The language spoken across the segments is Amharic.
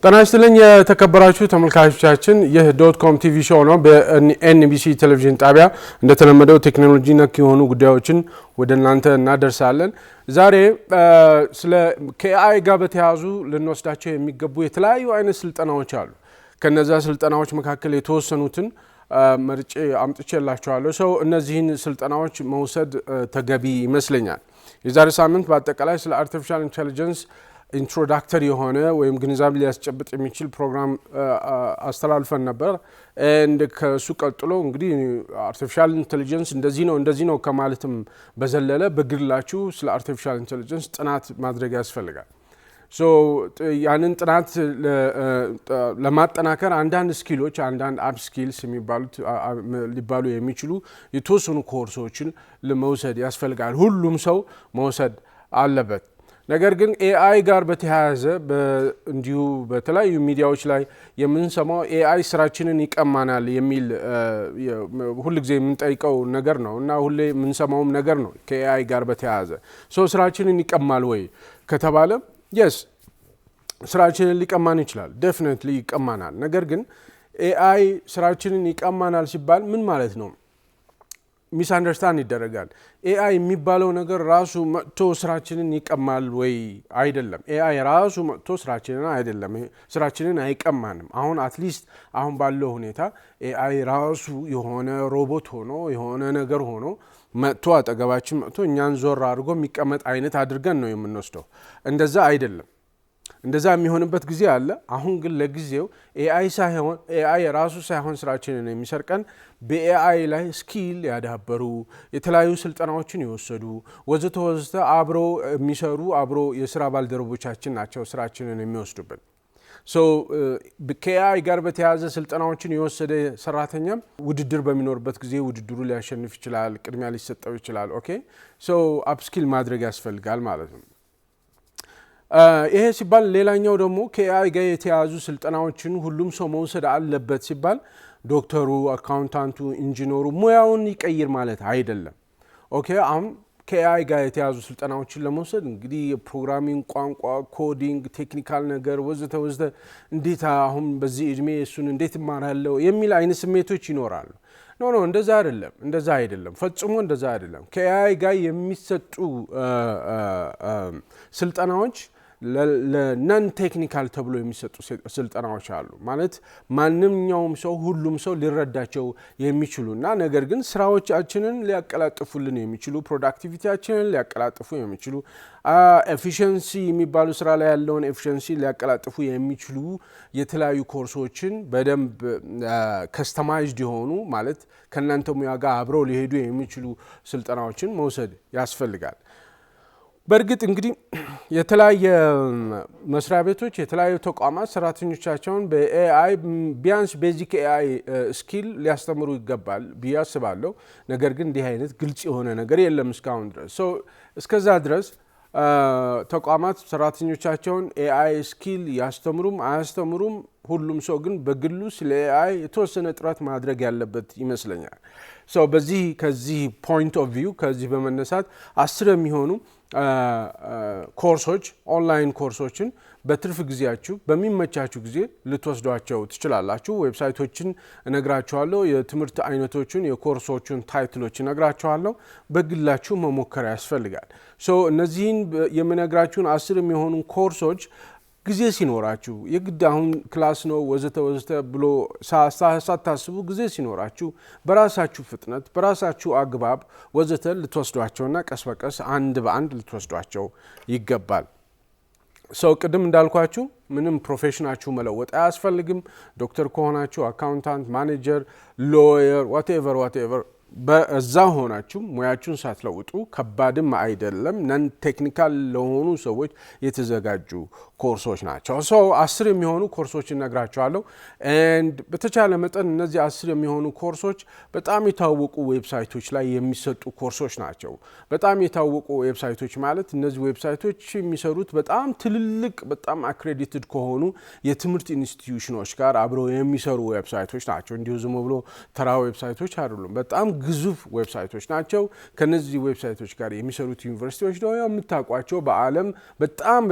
ጤና ይስጥልኝ የተከበራችሁ ተመልካቾቻችን ይህ .com ቲቪ ሾው ነው በኤንቢሲ ቴሌቪዥን ጣቢያ እንደተለመደው ቴክኖሎጂ ነክ የሆኑ ጉዳዮችን ወደናንተ እናደርሳለን ዛሬ ስለ ከኤአይ ጋር በተያያዙ ልንወስዳቸው የሚገቡ የተለያዩ አይነት ስልጠናዎች አሉ ከነዛ ስልጠናዎች መካከል የተወሰኑትን መርጬ አምጥቼላችኋለሁ ሰው እነዚህን ስልጠናዎች መውሰድ ተገቢ ይመስለኛል የዛሬ ሳምንት በአጠቃላይ ስለ አርቲፊሻል ኢንተለጀንስ ኢንትሮዳክተሪ የሆነ ወይም ግንዛቤ ሊያስጨብጥ የሚችል ፕሮግራም አስተላልፈን ነበር and ከሱ ቀጥሎ እንግዲህ አርቲፊሻል ኢንተለጀንስ እንደዚህ ነው ከማለትም በዘለለ በግላችሁ ስለ አርቲፊሻል ኢንተለጀንስ ጥናት ማድረግ ያስፈልጋል ሶ ያንን ጥናት ለማጠናከር አንዳንድ ስኪሎች አንዳንድ አፕ ስኪልስ ሊባሉ የሚችሉ የተወሰኑ ኮርሶችን ለመውሰድ ያስፈልጋል ሁሉም ሰው መውሰድ አለበት ነገር ግን ኤአይ ጋር በተያያዘ እንዲሁ በተለያዩ ሚዲያዎች ላይ የምንሰማው ኤአይ ስራችንን ይቀማናል የሚል ሁሉ ጊዜ የምንጠይቀው ነገር ነው እና ሁሌ የምንሰማውም ነገር ነው ከኤአይ ጋር በተያያዘ ሶ ስራችንን ይቀማል ወይ ከተባለ yes ስራችንን ሊቀማን ይችላል definitely ይቀማናል ነገር ግን ኤአይ ስራችንን ይቀማናል ሲባል ምን ማለት ነው ሚስአንደርስታንድ ይደረጋል ኤአይ የሚባለው ነገር ራሱ መጥቶ ስራችንን ይቀማል ወይ አይደለም ኤአይ ራሱ መጥቶ ስራችንን አይቀማንም አሁን አትሊስት አሁን ባለው ሁኔታ ኤአይ ራሱ የሆነ ሮቦት ሆኖ የሆነ ነገር ሆኖ መጥቶ አጠገባችን መጥቶ እኛን ዞር አድርጎ የሚቀመጥ አይነት አድርገን ነው የምንወስደው እንደዛ አይደለም እንደዛ የሚሆንበት ጊዜ አለ አሁን ግን ለጊዜው ኤአይ ራሱ ሳይሆን ስራችንን የሚሰርቀን በኤአይ ላይ ስኪል ያዳበሩ የተለያዩ ስልጠናዎችን ይወሰዱ ወዘተ አብሮ የሚሰሩ አብሮ የሥራ ባልደረቦቻችን ናቸው ስራችንን የሚወስዱብን ሶ ከኤአይ ጋር በተያያዘ ስልጠናዎችን የወሰደ ሰራተኛም ውድድር በሚኖርበት ጊዜ ውድድሩ ሊያሸንፍ ይችላል ቅድሚያ ሊሰጠው ይችላል ኦኬ ሶ አፕ ስኪል ማድረግ ያስፈልጋል ማለት ነው ይሄ ሲባል ሌላኛው ደግሞ ከኤአይ ጋር የተያዙ ስልጠናዎችን ሁሉም ሰው መውሰድ አለበት ሲባል ዶክተሩ አካውንታንቱ ኢንጂነሩ ሙያውን ይቀይር ማለት አይደለም ኦኬ አሁን ከኤአይ ጋር የተያዙ ስልጠናዎችን ለመውሰድ እንግዲህ የፕሮግራሚንግ ቋንቋ ኮዲንግ ቴክኒካል ነገር ወዘተ እንዴት አሁን በዚህ እድሜ እሱን እንዴት ማራለው የሚል አይነት ስሜቶች ይኖራሉ ኖ እንደዛ አይደለም ፈጽሞ እንደዛ አይደለም ከኤአይ ጋር የሚሰጡ ስልጠናዎች ለነን ቴክኒካል ተብሎ የሚሰጡ ስልጠናዎች አሉ ማለት ማንኛውም ሰው ሁሉም ሰው ሊረዳቸው የሚችሉና ነገር ግን ስራዎቻችንን ሊያቀላጥፉልን የሚችሉ ፕሮዳክቲቪቲያችንን ሊያቀላጥፉ የሚችሉ ኤፊሺየንሲ የሚባሉ ስራ ላይ ያለውን ኤፊሺየንሲ ሊያቀላጥፉ የሚችሉ የተለያዩ ኮርሶችን በደንብ ከስተማይዝድ የሆኑ ማለት ከናንተ ሙያ ጋር አብረው ሊሄዱ የሚችሉ ስልጠናዎችን መውሰድ ያስፈልጋል በርግጥ እንግዲህ የተለያየ መስሪያ ቤቶች የተለያዩ ተቋማት ሰራተኞቻቸውን በኤአይ ቢያንስ ቤዚክ ኤአይ ስኪል ሊያስተምሩ ይገባል ቢያስባለሁ ነገር ግን እንዲህ አይነት ግልጽ የሆነ ነገር የለም እስካሁን ድረስ ሶ እስከዛ ድረስ ተቋማት ሰራተኞቻቸውን ኤአይ ስኪል ያስተምሩም አያስተምሩም ሁሉም ሰው ግን በግሉ ስለ ኤአይ የተወሰነ ጥረት ማድረግ ያለበት ይመስለኛል ሶ ከዚህ ፖይንት ኦፍ ቪው ከዚህ በመነሳት 10 የሚሆኑ ኮርሶች ኦንላይን ኮርሶችን በትርፍ ጊዜያችሁ በሚመቻችሁ ጊዜ ልትወስዷቸው ትችላላችሁ ዌብሳይቶችን እነግራችኋለሁ የትምህርት አይነቶችን የኮርሶችን ታይትሎች እነግራችኋለሁ በግላችሁ መሞከር ያስፈልጋል ሶ እነዚህን የምነግራችሁን 10 የሚሆኑ ኮርሶች ጊዜ ሲኖራችሁ የግድ አሁን ክላስ ነው ወዘተ ብሎ ሳታስቡ ጊዜ ሲኖራችሁ በራሳችሁ ፍጥነት በራሳችሁ አግባብ ወዘተ ልትወስዷቸውና ቀስ በቀስ አንድ በአንድ ልትወስዷቸው ይገባል ሰው ቅድም እንዳልኳችሁ ምንም ፕሮፌሽናችሁ መለወጥ አያስፈልግም ዶክተር ከሆናችሁ አካውንታንት ማኔጀር ሎየር whatever በዛ ሆናችሁ ሙያችሁን ሳትለውጡ ከባድም አይደለም ነን ቴክኒካል ለሆኑ ሰዎች የተዘጋጁ ኮርሶች ናቸው ሶ 10 የሚሆኑ ኮርሶችን ነግራችኋለሁ and በተቻለ መጠን እነዚህ 10 የሚሆኑ ኮርሶች በጣም የታወቁ ዌብሳይቶች ላይ የሚሰጡ ኮርሶች ናቸው በጣም የታወቁ ዌብሳይቶች ማለት እነዚህ ዌብሳይቶች የሚሰሩት በጣም ትልልቅ በጣም አክሬዲትድ ከሆኑ የትምህርት ኢንስቲትዩሽኖች ጋር አብረው የሚሰሩ ዌብሳይቶች ናቸው እንዲሁ ዝም ብሎ ተራ ዌብሳይቶች አይደሉም በጣም ግዙፍ ዌብሳይቶች ናቸው። ከነዚህ ዌብሳይቶች ጋር የሚሰሩት ዩኒቨርሲቲዎች ደግሞ የምታውቋቸው በዓለም በጣም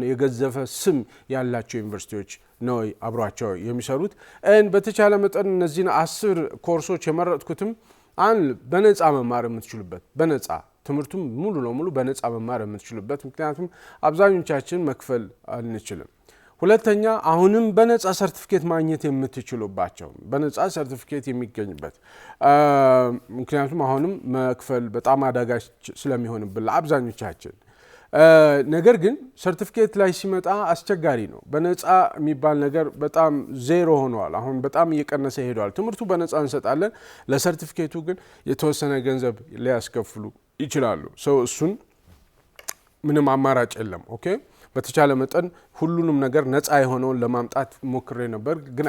የገዘፈ ስም ያላቸው ዩኒቨርሲቲዎች ነው አብሯቸው የሚሰሩት። በተቻለ መጠን እነዚህን 10 ኮርሶች የመረጥኩትም በነፃ መማር የምትችሉበት በነፃ ትምህርቱም ሙሉ ለሙሉ በነፃ መማር የምትችሉበት ምክንያቱም አብዛኞቻችን መክፈል አንችልም። ሁለተኛ አሁንም በነፃ ሰርቲፊኬት ማግኘት የምትችሉባቸው በነፃ ሰርቲፊኬት የሚገኝበት ምክንያቱም አሁንም መክፈል በጣም አዳጋች ስለሚሆንብን አብዛኞቻችን ነገር ግን ሰርቲፊኬት ላይ ሲመጣ አስቸጋሪ ነው። በነፃ የሚባል ነገር በጣም ዜሮ ሆኗል። አሁን በጣም እየቀነሰ ሄዷል። ትምህርቱ በነፃ እንሰጣለን፣ ለሰርቲፊኬቱ ግን የተወሰነ ገንዘብ ሊያስከፍሉ ይችላሉ። እሱን ምንም አማራጭ የለም። ኦኬ በተቻለ መጠን ሁሉንም ነገር ነፃ የሆነውን ለማምጣት ሞክሬ ነበር፣ ግን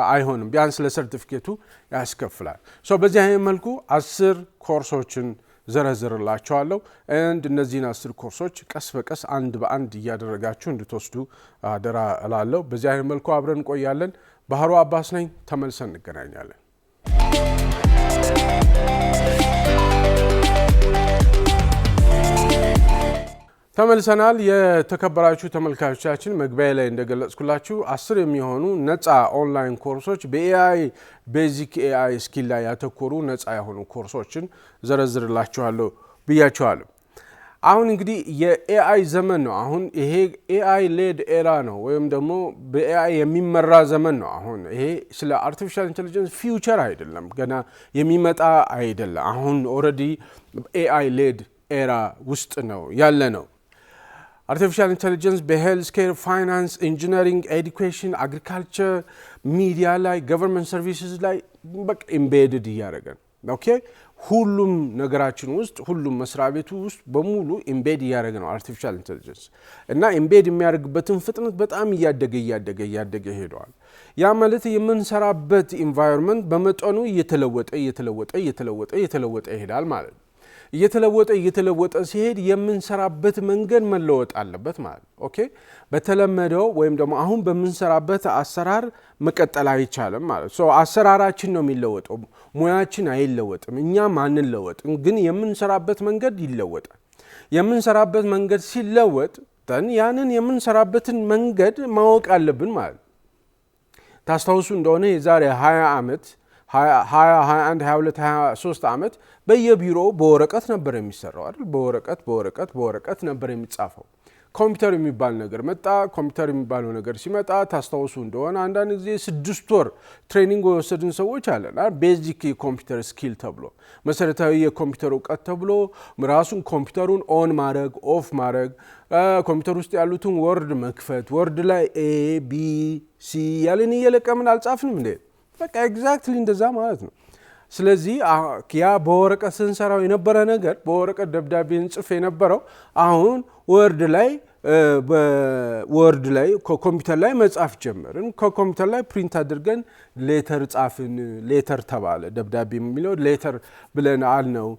አይሆንም። ቢያንስ ለሰርቲፊኬቱ ያስከፍላል። በዚህ አይነት መልኩ 10 ኮርሶችን ዘረዝርላችኋለሁ። እነዚህን 10 ኮርሶች ቀስ በቀስ አንድ በአንድ እያደረጋችሁ እንድትወስዱ አደራ እላለሁ። በዚህ አይነት መልኩ አብረን እንቆያለን። ባህሩ አባስ ነኝ። ተመልሰን እንገናኛለን። ተመልሰናል። የተከበራችሁ ተመልካቾቻችን መግቢያ ላይ እንደገለጽኩላችሁ 10 የሚሆኑ ነፃ ኦንላይን ኮርሶች በኤአይ ቤዚክ ኤአይ ስኪል ላይ ያተኮሩ ነፃ የሆኑ ኮርሶችን ዘረዝርላችኋለሁ ብያችኋለሁ። አሁን እንግዲህ የኤአይ ዘመን ነው። አሁን ይሄ ኤአይ ሌድ ኤራ ነው ወይም ደግሞ በኤአይ የሚመራ ዘመን ነው። አሁን ይሄ ስለ አርቲፊሻል ኢንተለጀንስ ፊውቸር አይደለም፣ ገና የሚመጣ አይደለም። አሁን ኦልሬዲ ኤአይ ሌድ ኤራ ውስጥ ነው ያለ ነው። አርቲፊሻል ኢንተለጀንስ በሄልዝ ኬር፣ ፋይናንስ፣ ኢንጂነሪንግ፣ ኤዱኬሽን፣ አግሪካልቸር፣ ሚዲያ ላይ፣ ገቨርንመንት ሰርቪስስ ላይ በቃ ኢምቤድድ እያደረገን ኦኬ ሁሉም ነገራችን ውስጥ ሁሉም መስሪያ ቤቱ ውስጥ በሙሉ ኢምቤድ እያደረገ ነው አርቲፊሻል ኢንተለጀንስ እና ኢምቤድ የሚያደርግበትን ፍጥነት በጣም እያደገ ሄደዋል። ያ ማለት የምንሰራበት ኢንቫይሮንመንት በመጠኑ እየተለወጠ ይሄዳል ማለት ነው። እየተለወጠ ሲሄድ የምንሰራበት መንገድ መለወጥ አለበት ማለት ኦኬ በተለመደው ወይም ደግሞ አሁን በምንሰራበት አሰራር መቀጠል አይቻልም ማለት አሰራራችን ነው የሚለወጠው፣ ሙያችን አይለወጥም፣ እኛም አንለወጥም። ግን የምንሰራበት መንገድ ይለወጣል። የምንሰራበት መንገድ ሲለወጥ ያንን የምንሰራበትን መንገድ ማወቅ አለብን ማለት ታስታውሱ እንደሆነ የዛሬ 20 ዓመት 21 22 23 ዓመት በየቢሮው በወረቀት ነበር የሚሰራው አይደል? በወረቀት ነበር የሚጻፈው። ኮምፒውተር የሚባል ነገር መጣ። ኮምፒውተር የሚባለው ነገር ሲመጣ ታስታውሱ እንደሆነ አንዳንድ ጊዜ 6 ወር ትሬኒንግ የወሰድን ሰዎች አለን። ቤዚክ የኮምፒውተር ስኪል ተብሎ መሰረታዊ የኮምፒውተር እውቀት ተብሎ ራሱን ኮምፒውተሩን ኦን ማድረግ ኦፍ ማድረግ ኮምፒውተር ውስጥ ያሉትን ወርድ መክፈት ወርድ ላይ ኤ ቢ ሲ ያለን እየለቀምን አልጻፍንም እንዴ? በቃ ኤግዛክትሊ እንደዛ ማለት ነው። ስለዚህ ያ በወረቀት ስንሰራው የነበረ ነገር በወረቀት ደብዳቤ እንጽፍ የነበረው አሁን ወርድ ላይ ኮምፒውተር ላይ መጻፍ ጀመርን። ከኮምፒውተር ላይ ፕሪንት አድርገን ሌተር ጻፍን። ሌተር ተባለ። ደብዳቤ የሚለው ሌተር ብለን አልነው።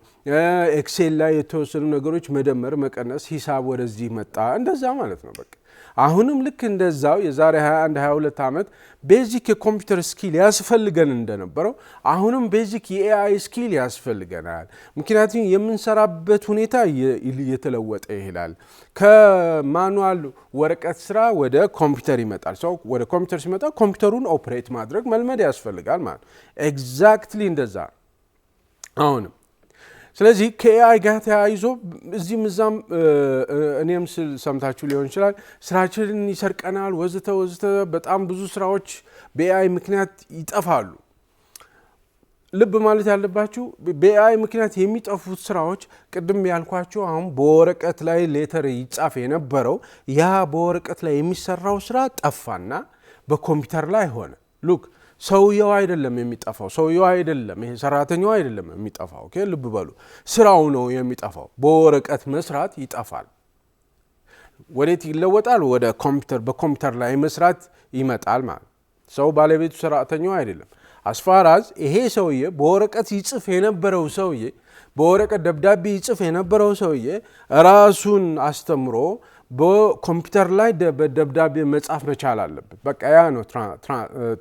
ኤክሴል ላይ የተወሰኑ ነገሮች መደመር፣ መቀነስ፣ ሂሳብ ወደዚህ መጣ። እንደዛ ማለት ነው በቃ አሁንም ልክ እንደዛው የዛሬ 21 22 ዓመት ቤዚክ የኮምፒውተር ስኪል ያስፈልገን እንደነበረው አሁንም ቤዚክ የኤአይ ስኪል ያስፈልገናል። ምክንያቱም የምንሰራበት ሁኔታ እየተለወጠ ይሄዳል። ከማኑዋል ወረቀት ስራ ወደ ኮምፒውተር ይመጣል። ሰው ወደ ኮምፒውተር ሲመጣ ኮምፒውተሩን ኦፕሬት ማድረግ መልመድ ያስፈልጋል ማለት ኤግዛክትሊ እንደዛ አሁንም። ስለዚህ ከኤአይ ጋር ተያይዞ እዚህም እዛም እኔም ሰምታችሁ ሊሆን ይችላል ስራችንን ይሰርቀናል ወዘተ በጣም ብዙ ስራዎች በኤአይ ምክንያት ይጠፋሉ። ልብ ማለት ያለባችሁ በኤአይ ምክንያት የሚጠፉት ስራዎች ቅድም ያልኳችሁ አሁን በወረቀት ላይ ሌተር ይጻፍ የነበረው ያ በወረቀት ላይ የሚሰራው ስራ ጠፋና በኮምፒውተር ላይ ሆነ። ሉክ ሰውየው አይደለም የሚጠፋው፣ ሰውየው አይደለም ይሄ ሰራተኛው አይደለም የሚጠፋው። ኦኬ ልብ በሉ ስራው ነው የሚጠፋው። በወረቀት መስራት ይጠፋል። ወዴት ይለወጣል? ወደ ኮምፒውተር፣ በኮምፒውተር ላይ መስራት ይመጣል ማለት። ሰው ባለቤቱ ሰራተኛው አይደለም። አስፋራዝ ይሄ ሰውዬ በወረቀት ይጽፍ የነበረው ሰውዬ በወረቀት ደብዳቤ ይጽፍ የነበረው ሰውዬ ራሱን አስተምሮ በኮምፒውተር ላይ ደብዳቤ መጻፍ መቻል አለበት። በቃ ያ ነው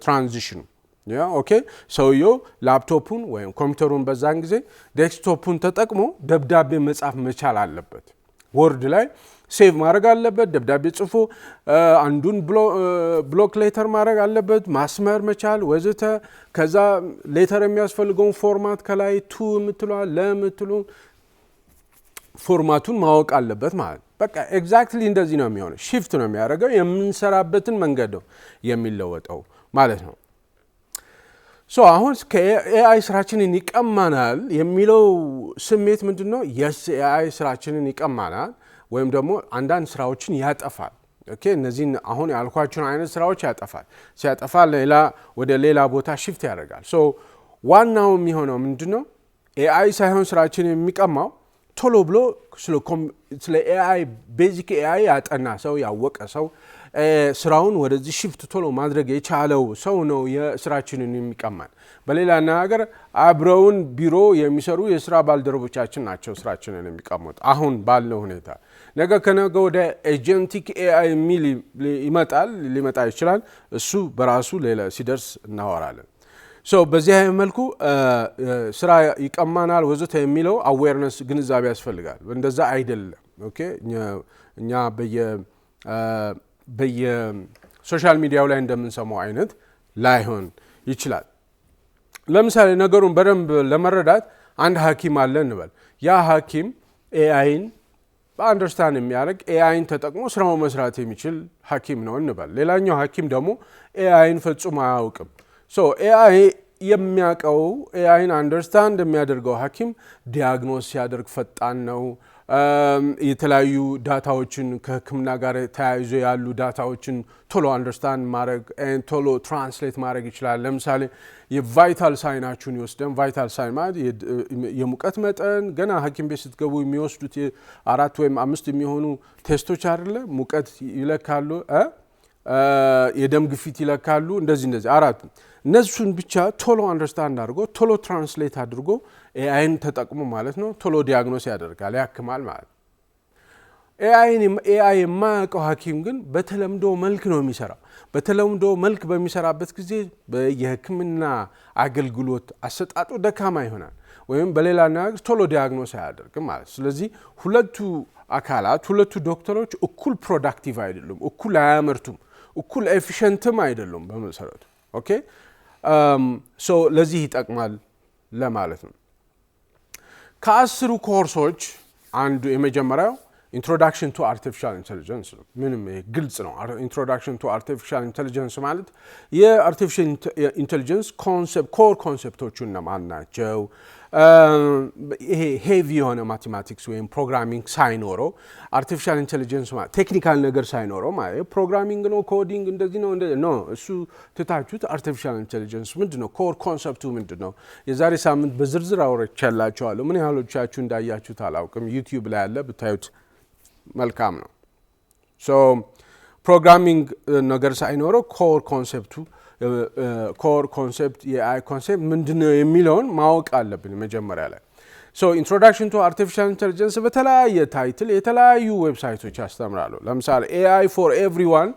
ትራንዚሽኑ። ያ ኦኬ ሰውየው ላፕቶፑን ወይም ኮምፒውተሩን በዛን ጊዜ ዴስክቶፑን ተጠቅሞ ደብዳቤ መጻፍ መቻል አለበት። ወርድ ላይ ሴቭ ማድረግ አለበት። ደብዳቤ ጽፎ አንዱን ብሎክ ሌተር ማድረግ አለበት፣ ማስመር መቻል ወዘተ። ከዛ ሌተር የሚያስፈልገውን ፎርማት ከላይ ቱ የምትለዋል ለምትሉ ፎርማቱን ማወቅ አለበት ማለት ነው። በቃ ኤግዛክትሊ እንደዚህ ነው የሚሆነው። ሺፍት ነው የሚያደርገው፣ የምንሰራበትን መንገድ ነው የሚለወጠው ማለት ነው። ሶ አሁን ከኤአይ ስራችንን ይቀማናል የሚለው ስሜት ምንድን ነው? የስ ኤአይ ስራችንን ይቀማናል ወይም ደግሞ አንዳንድ ስራዎችን ያጠፋል። ኦኬ እነዚህን አሁን ያልኳቸውን አይነት ስራዎች ያጠፋል። ሲያጠፋ ወደ ሌላ ቦታ ሽፍት ያደርጋል። ሶ ዋናው የሚሆነው ምንድን ነው? ኤአይ ሳይሆን ስራችንን የሚቀማው ቶሎ ብሎ ስለ ኤአይ ቤዚክ ኤአይ ያጠና ሰው ያወቀ ሰው ስራውን ወደዚህ ሽፍት ቶሎ ማድረግ የቻለው ሰው ነው የስራችንን የሚቀማን። በሌላ አነጋገር አብረውን ቢሮ የሚሰሩ የስራ ባልደረቦቻችን ናቸው ስራችንን የሚቀሙት አሁን ባለው ሁኔታ። ነገ ከነገ ወደ ኤጀንቲክ ኤአይ የሚል ሊመጣ ይችላል። እሱ በራሱ ሌላ ሲደርስ እናወራለን። በዚህ መልኩ ስራ ይቀማናል ወዘተ የሚለው አዌርነስ ግንዛቤ ያስፈልጋል። እንደዛ አይደለም። ኦኬ እኛ በየሶሻል ሚዲያው ላይ እንደምንሰማው አይነት ላይሆን ይችላል። ለምሳሌ ነገሩን በደንብ ለመረዳት አንድ ሐኪም አለ እንበል። ያ ሐኪም ኤአይን በአንደርስታንድ የሚያደርግ ኤአይን ተጠቅሞ ስራው መስራት የሚችል ሐኪም ነው እንበል። ሌላኛው ሐኪም ደግሞ ኤአይን ፈጽሞ አያውቅም። ኤአይ የሚያውቀው ኤአይን አንደርስታንድ የሚያደርገው ሐኪም ዲያግኖስ ሲያደርግ ፈጣን ነው። የተለያዩ ዳታዎችን ከህክምና ጋር ተያይዞ ያሉ ዳታዎችን ቶሎ አንደርስታንድ ማድረግ ቶሎ ትራንስሌት ማድረግ ይችላል። ለምሳሌ የቫይታል ሳይናችሁን ይወስደን። ቫይታል ሳይን ማለት የሙቀት መጠን ገና ሐኪም ቤት ስትገቡ የሚወስዱት 4 ወይም 5 የሚሆኑ ቴስቶች አይደለ? ሙቀት ይለካሉ፣ የደም ግፊት ይለካሉ። እንደዚህ 4 እነሱን ብቻ ቶሎ አንደርስታንድ አድርጎ ቶሎ ትራንስሌት አድርጎ ኤአይን ተጠቅሞ ማለት ነው ቶሎ ዲያግኖስ ያደርጋል፣ ያክማል ማለት ነው። ኤአይ የማያውቀው ሐኪም ግን በተለምዶ መልክ ነው የሚሰራው። በተለምዶ መልክ በሚሰራበት ጊዜ የህክምና አገልግሎት አሰጣጡ ደካማ ይሆናል፣ ወይም በሌላ ነገር ቶሎ ዲያግኖስ አያደርግም ማለት። ስለዚህ ሁለቱ አካላት ሁለቱ ዶክተሮች እኩል ፕሮዳክቲቭ አይደሉም፣ እኩል አያመርቱም፣ እኩል ኤፊሽንትም አይደሉም በመሰረቱ። ኦኬ ለዚህ ይጠቅማል ለማለት ነው። ከ10 ኮርሶች አንዱ የመጀመሪያው ኢንትሮዳክሽን ቱ አርቲፊሻል ኢንተለጀንስ ነው። ምንም ግልጽ ነው። ኢንትሮዳክሽን ቱ አርቲፊሻል ኢንተለጀንስ ማለት የአርቲፊሻል ኢንተለጀንስ ኮር ኮንሴፕቶቹ እነማን ናቸው? ይሄ ሄቪ የሆነ ማቴማቲክስ ወይም ፕሮግራሚንግ ሳይኖረው አርቲፊሻል ኢንተለጀንስ ማለት ቴክኒካል ነገር ሳይኖረው ማለት ፕሮግራሚንግ ነው፣ ኮዲንግ እንደዚህ ነው እሱ ትታችሁት አርቲፊሻል ኢንተለጀንስ ምንድነው? ኮር ኮንሰፕቱ ምንድነው? የዛሬ ሳምንት በዝርዝር አውርቻላችኋለሁ። ምን ያህሎቻችሁ እንዳያችሁት አላውቅም። ዩቲዩብ ላይ ያለ ብታዩት መልካም ነው። ፕሮግራሚንግ ነገር ሳይኖረው ኮር ኮንሰፕቱ ኮር ኮንሰፕት የአይ ኮንሰፕት ምንድነው የሚለውን ማወቅ አለብን መጀመሪያ ላይ። ኢንትሮዳክሽን ቱ አርቲፊሻል ኢንተለጀንስ በተለያየ ታይትል የተለያዩ ዌብሳይቶች ያስተምራሉ። ለምሳሌ ኤአይ ፎር ኤቭሪዋን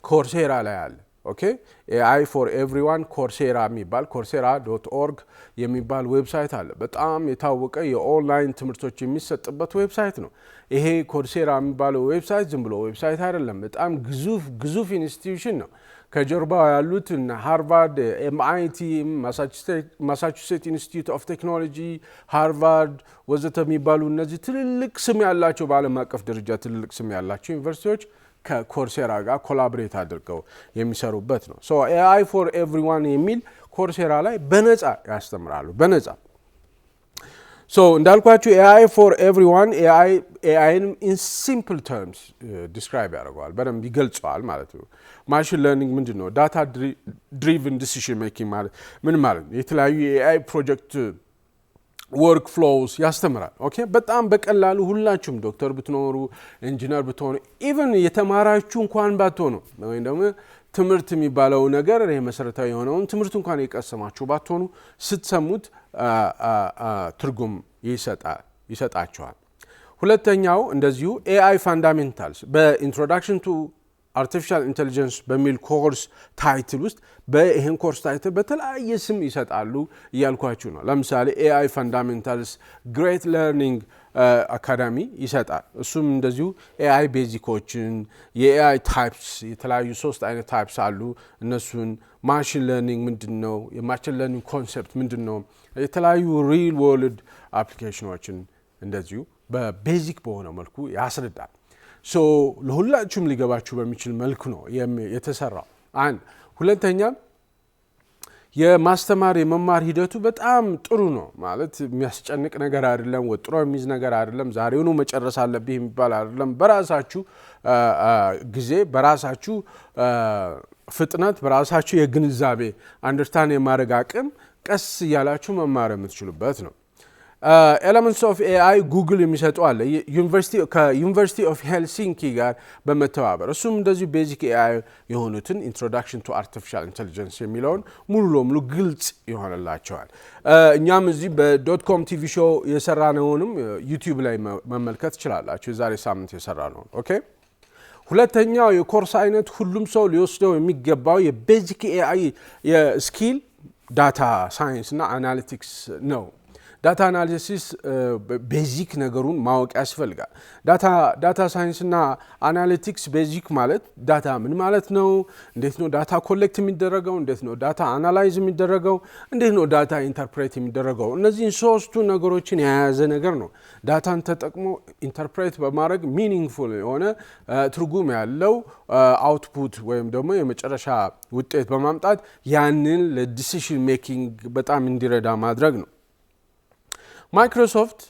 ኮርሴራ ላይ አለ። ኦኬ ኤአይ ፎር ኤቭሪዋን ኮርሴራ የሚባል coursera.org የሚባል ዌብሳይት አለ። በጣም የታወቀ የኦንላይን ትምህርቶች የሚሰጥበት ዌብሳይት ነው። ይሄ ኮርሴራ የሚባለው ዌብሳይት ዝም ብሎ ዌብሳይት አይደለም። በጣም ግዙፍ ኢንስቲትዩሽን ነው። ከጀርባው ያሉት እና ሃርቫርድ፣ ኤምአይቲ፣ ማሳቹሴት ኢንስቲትዩት ኦፍ ቴክኖሎጂ፣ ሃርቫርድ ወዘተ የሚባሉ እነዚህ ትልልቅ ስም ያላቸው በዓለም አቀፍ ደረጃ ትልልቅ ስም ያላቸው ዩኒቨርሲቲዎች ከኮርሴራ ጋር ኮላቦሬት አድርገው የሚሰሩበት ነው። ኤአይ ፎር ኤቭሪዋን የሚል ኮርሴራ ላይ በነፃ ያስተምራሉ። በነፃ እንዳልኳችሁ ኤአይ ፎር ኤቭሪዋን ኤአይን ኢን ሲምፕል ተርምስ ዲስክራይብ ያደርገዋል፣ በደንብ ይገልጸዋል ማለት ነው። ማሽን ለርኒንግ ምንድን ነው? ዳታ ድሪቭን ዲሲሽን ሜኪንግ ማለት ምን ማለት ነው? የተለያዩ የኤአይ ፕሮጀክት ወርክ ፍሎውስ ያስተምራል። ኦኬ በጣም በቀላሉ ሁላችሁም ዶክተር ብትኖሩ ኢንጂነር ብትሆኑ ኢቭን የተማራችሁ እንኳን ባትሆኑ ወይም ደግሞ ትምህርት የሚባለው ነገር መሰረታዊ የሆነውን ትምህርት እንኳን የቀሰማችሁ ባትሆኑ ስትሰሙት ትርጉም ይሰጣችኋል። ሁለተኛው እንደዚሁ ኤአይ ፋንዳሜንታልስ በኢንትሮዳክሽን ቱ አርቲፊሻል ኢንተለጀንስ በሚል ኮርስ ታይትል ውስጥ በይህን ኮርስ ታይትል በተለያየ ስም ይሰጣሉ እያልኳችሁ ነው። ለምሳሌ ኤአይ ፈንዳሜንታልስ ግሬት ለርኒንግ አካዳሚ ይሰጣል። እሱም እንደዚሁ ኤአይ ቤዚኮችን፣ የኤአይ ታይፕስ፣ የተለያዩ 3 አይነት ታይፕስ አሉ። እነሱን ማሽን ለርኒንግ ምንድን ነው፣ የማሽን ለርኒንግ ኮንሰፕት ምንድን ነው፣ የተለያዩ ሪል ወርልድ አፕሊኬሽኖችን እንደዚሁ በቤዚክ በሆነ መልኩ ያስረዳል። ሶ ለሁላችሁም ሊገባችሁ በሚችል መልኩ ነው የተሰራው። አንድ ሁለተኛ የማስተማር የመማር ሂደቱ በጣም ጥሩ ነው። ማለት የሚያስጨንቅ ነገር አይደለም፣ ወጥሮ የሚይዝ ነገር አይደለም፣ ዛሬውኑ መጨረስ አለብህ የሚባል አይደለም። በራሳችሁ ጊዜ፣ በራሳችሁ ፍጥነት፣ በራሳችሁ የግንዛቤ አንደርስታንድ የማድረግ አቅም ቀስ እያላችሁ መማር የምትችሉበት ነው። ኤለመንትስ ኦፍ ኤአይ ጉግል የሚሰጠው አለ ከዩኒቨርሲቲ ኦፍ ሄልሲንኪ ጋር በመተባበር እሱም እንደዚሁ ቤዚክ ኤአይ የሆኑትን ኢንትሮዳክሽን ቱ አርቲፊሻል ኢንቴሊጀንስ የሚለውን ሙሉ ለሙሉ ግልጽ ይሆንላቸዋል። እኛም እዚህ በዶትኮም ቲቪ ሾው የሰራነውንም ዩቲዩብ ላይ መመልከት ትችላላችሁ። የዛሬ ሳምንት የሰራነውን። ኦኬ። ሁለተኛው የኮርስ አይነት ሁሉም ሰው ሊወስደው የሚገባው የቤዚክ ኤአይ የስኪል ዳታ ሳይንስ እና አናሊቲክስ ነው። ዳታ አናሊሲስ ቤዚክ ነገሩን ማወቅ ያስፈልጋል። ዳታ ሳይንስና አናሊቲክስ ቤዚክ ማለት ዳታ ምን ማለት ነው? እንዴት ነው ዳታ ኮሌክት የሚደረገው? እንዴት ነው ዳታ አናላይዝ የሚደረገው? እንዴት ነው ዳታ ኢንተርፕሬት የሚደረገው? እነዚህን 3ቱ ነገሮችን የያዘ ነገር ነው። ዳታን ተጠቅሞ ኢንተርፕሬት በማድረግ ሚኒንግፉል የሆነ ትርጉም ያለው አውትፑት ወይም ደግሞ የመጨረሻ ውጤት በማምጣት ያንን ለዲሲሽን ሜኪንግ በጣም እንዲረዳ ማድረግ ነው። ማይክሮሶፍት